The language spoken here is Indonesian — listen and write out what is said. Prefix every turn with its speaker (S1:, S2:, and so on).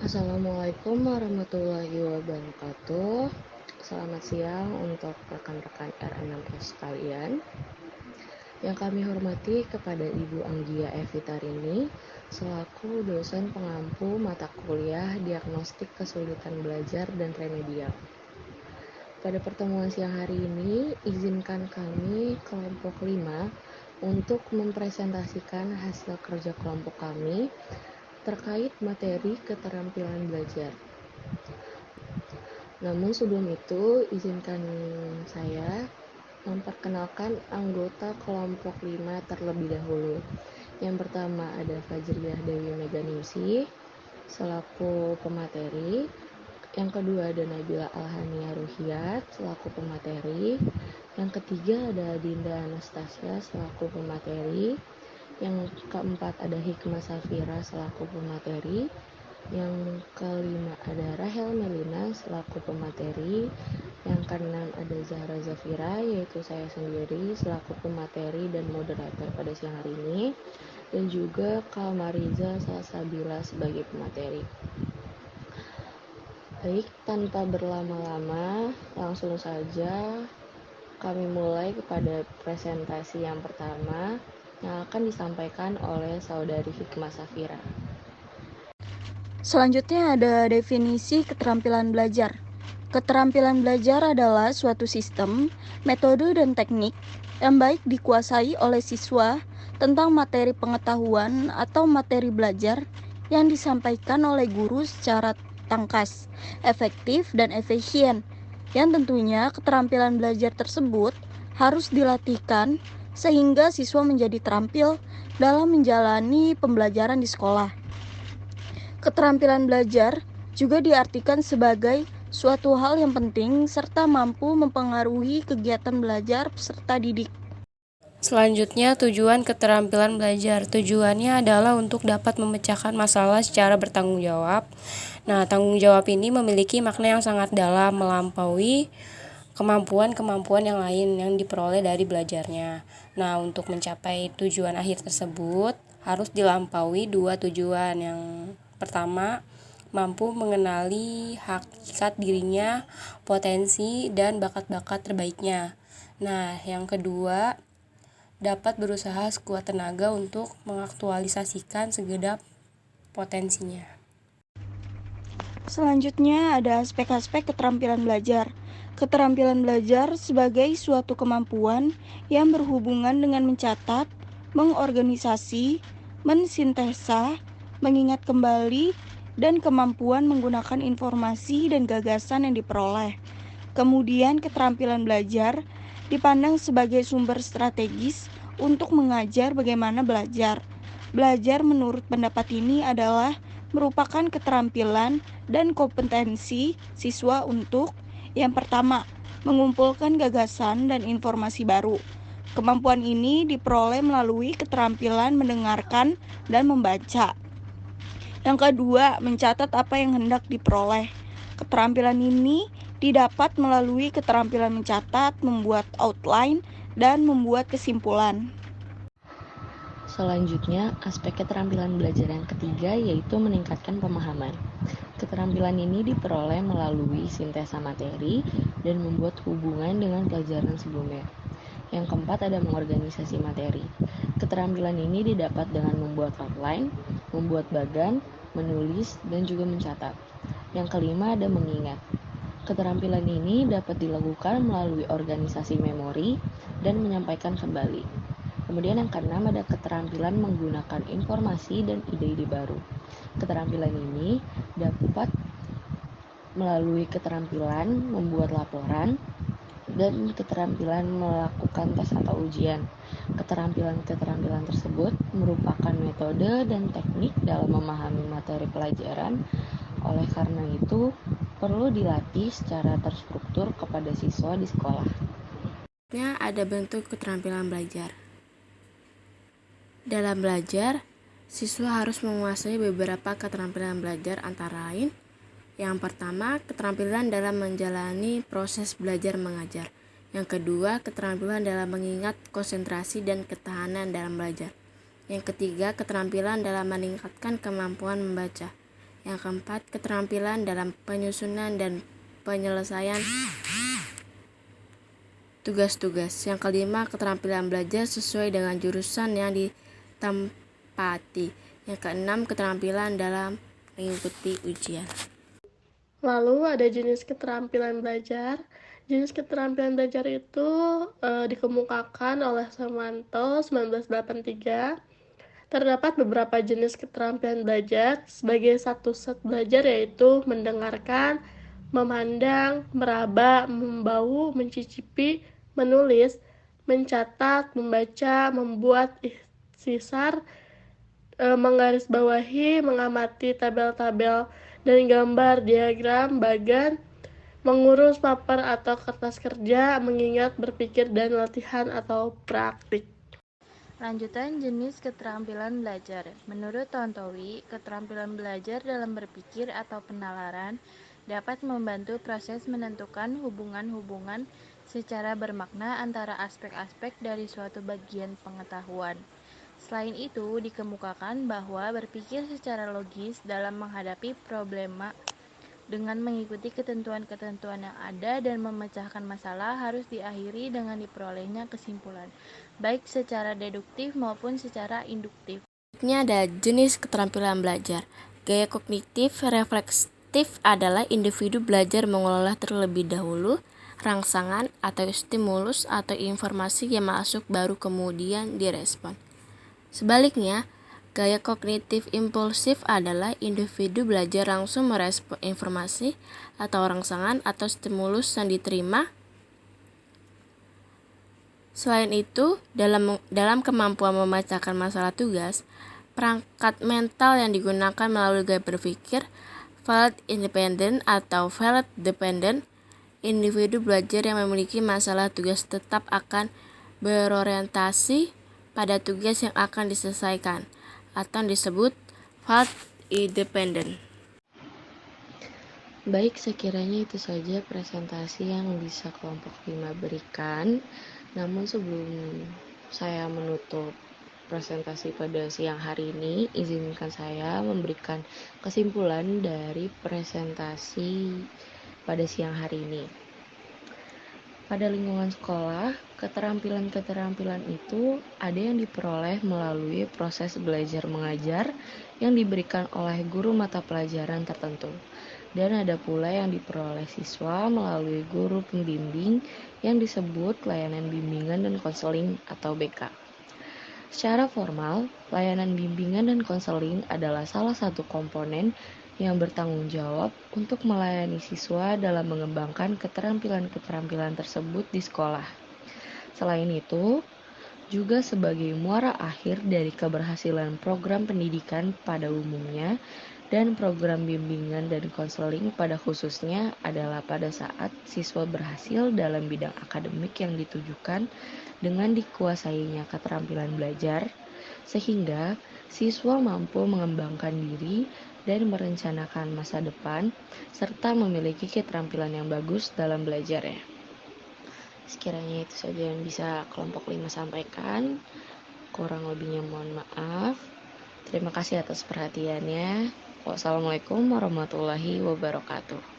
S1: Assalamualaikum warahmatullahi wabarakatuh. Selamat siang untuk rekan-rekan R6S sekalian. Yang kami hormati kepada Ibu Anggia Evitarini selaku dosen pengampu mata kuliah Diagnostik Kesulitan Belajar dan Remedial. Pada pertemuan siang hari ini, izinkan kami kelompok 5 untuk mempresentasikan hasil kerja kelompok kami terkait materi keterampilan belajar. Namun sebelum itu, izinkan saya memperkenalkan anggota kelompok 5 terlebih dahulu. Yang pertama ada Fajriyah Dewi Meganingsi selaku pemateri. Yang kedua ada Nabila Alhania Ruhiyat selaku pemateri. Yang ketiga ada Dinda Anastasia selaku pemateri. Yang keempat ada Hikmah Safira selaku pemateri. Yang kelima ada Rahel Melina selaku pemateri. Yang keenam ada Zahra Zafira, yaitu saya sendiri selaku pemateri dan moderator pada siang hari ini. Dan juga Kalmariza Salsabila sebagai pemateri. Baik, tanpa berlama-lama, langsung saja kami mulai kepada presentasi yang pertama yang akan disampaikan oleh Saudari Hikmah Safira.
S2: Selanjutnya ada definisi keterampilan belajar. Keterampilan belajar adalah suatu sistem, metode, dan teknik yang baik dikuasai oleh siswa tentang materi pengetahuan atau materi belajar yang disampaikan oleh guru secara tangkas, efektif, dan efisien. Yang tentunya keterampilan belajar tersebut harus dilatihkan sehingga siswa menjadi terampil dalam menjalani pembelajaran di sekolah. Keterampilan belajar juga diartikan sebagai suatu hal yang penting serta mampu mempengaruhi kegiatan belajar peserta didik.
S3: Selanjutnya, tujuan keterampilan belajar. Tujuannya adalah untuk dapat memecahkan masalah secara bertanggung jawab. Nah, tanggung jawab ini memiliki makna yang sangat dalam, melampaui kemampuan-kemampuan yang lain yang diperoleh dari belajarnya. Nah, untuk mencapai tujuan akhir tersebut, harus dilampaui dua tujuan. Yang pertama, mampu mengenali hakikat dirinya, potensi, dan bakat-bakat terbaiknya. Nah, yang kedua, dapat berusaha sekuat tenaga untuk mengaktualisasikan segenap potensinya.
S2: Selanjutnya ada aspek-aspek keterampilan belajar. Keterampilan belajar sebagai suatu kemampuan yang berhubungan dengan mencatat, mengorganisasi, mensintesa, mengingat kembali, dan kemampuan menggunakan informasi dan gagasan yang diperoleh. Kemudian keterampilan belajar dipandang sebagai sumber strategis untuk mengajar bagaimana belajar. Belajar menurut pendapat ini adalah merupakan keterampilan dan kompetensi siswa untuk yang pertama, mengumpulkan gagasan dan informasi baru. Kemampuan ini diperoleh melalui keterampilan mendengarkan dan membaca. Yang kedua, mencatat apa yang hendak diperoleh. Keterampilan ini didapat melalui keterampilan mencatat, membuat outline, dan membuat kesimpulan.
S1: Selanjutnya, aspek keterampilan belajar yang ketiga yaitu meningkatkan pemahaman. Keterampilan ini diperoleh melalui sintesa materi dan membuat hubungan dengan pelajaran sebelumnya. Yang keempat ada mengorganisasi materi. Keterampilan ini didapat dengan membuat outline, membuat bagan, menulis, dan juga mencatat. Yang kelima ada mengingat. Keterampilan ini dapat dilakukan melalui organisasi memori dan menyampaikan kembali. Kemudian yang keenam ada keterampilan menggunakan informasi dan ide-ide baru. Keterampilan ini dapat melalui keterampilan membuat laporan dan keterampilan melakukan tes atau ujian. Keterampilan-keterampilan tersebut merupakan metode dan teknik dalam memahami materi pelajaran. Oleh karena itu, perlu dilatih secara terstruktur kepada siswa di sekolah.
S3: Ada bentuk keterampilan belajar. Dalam belajar, siswa harus menguasai beberapa keterampilan belajar antara lain. Yang pertama, keterampilan dalam menjalani proses belajar mengajar. Yang kedua, keterampilan dalam mengingat, konsentrasi, dan ketahanan dalam belajar. Yang ketiga, keterampilan dalam meningkatkan kemampuan membaca. Yang keempat, keterampilan dalam penyusunan dan penyelesaian tugas-tugas. Yang kelima, keterampilan belajar sesuai dengan jurusan yang ditempati. Yang keenam, keterampilan dalam mengikuti ujian.
S4: Lalu ada jenis keterampilan belajar. Jenis keterampilan belajar itu dikemukakan oleh Samanto 1983. Terdapat beberapa jenis keterampilan belajar sebagai satu set belajar, yaitu mendengarkan, memandang, meraba, membau, mencicipi, menulis, mencatat, membaca, membuat ikhtisar, menggarisbawahi, mengamati tabel-tabel dan gambar, diagram, bagan, mengurus paper atau kertas kerja, mengingat, berpikir, dan latihan atau praktik.
S1: Lanjutan jenis keterampilan belajar. Menurut Tontowi, keterampilan belajar dalam berpikir atau penalaran dapat membantu proses menentukan hubungan-hubungan secara bermakna antara aspek-aspek dari suatu bagian pengetahuan. Selain itu, dikemukakan bahwa berpikir secara logis dalam menghadapi problema dengan mengikuti ketentuan-ketentuan yang ada dan memecahkan masalah harus diakhiri dengan diperolehnya kesimpulan, baik secara deduktif maupun secara induktif.
S3: Selanjutnya ada jenis keterampilan belajar. Gaya kognitif refleksif adalah individu belajar mengolah terlebih dahulu rangsangan atau stimulus atau informasi yang masuk baru kemudian direspon. Sebaliknya, gaya kognitif impulsif adalah individu belajar langsung merespon informasi atau rangsangan atau stimulus yang diterima. Selain itu, dalam kemampuan memecahkan masalah tugas, perangkat mental yang digunakan melalui gaya berpikir valid independent atau valid dependent, individu belajar yang memiliki masalah tugas tetap akan berorientasi pada tugas yang akan diselesaikan atau disebut valid independent.
S1: Baik, sekiranya itu saja presentasi yang bisa kelompok 5 berikan. Namun sebelum saya menutup presentasi pada siang hari ini, izinkan saya memberikan kesimpulan dari presentasi pada siang hari ini. Pada lingkungan sekolah, keterampilan-keterampilan itu ada yang diperoleh melalui proses belajar mengajar yang diberikan oleh guru mata pelajaran tertentu. Dan ada pula yang diperoleh siswa melalui guru pembimbing yang disebut layanan bimbingan dan konseling atau BK. Secara formal, layanan bimbingan dan konseling adalah salah satu komponen yang bertanggung jawab untuk melayani siswa dalam mengembangkan keterampilan-keterampilan tersebut di sekolah. Selain itu, juga sebagai muara akhir dari keberhasilan program pendidikan pada umumnya dan program bimbingan dan konseling pada khususnya adalah pada saat siswa berhasil dalam bidang akademik yang ditujukan dengan dikuasainya keterampilan belajar, sehingga siswa mampu mengembangkan diri dan merencanakan masa depan, serta memiliki keterampilan yang bagus dalam belajarnya. Sekiranya itu saja yang bisa kelompok 5 sampaikan. Kurang lebihnya mohon maaf. Terima kasih atas perhatiannya. Wassalamualaikum warahmatullahi wabarakatuh.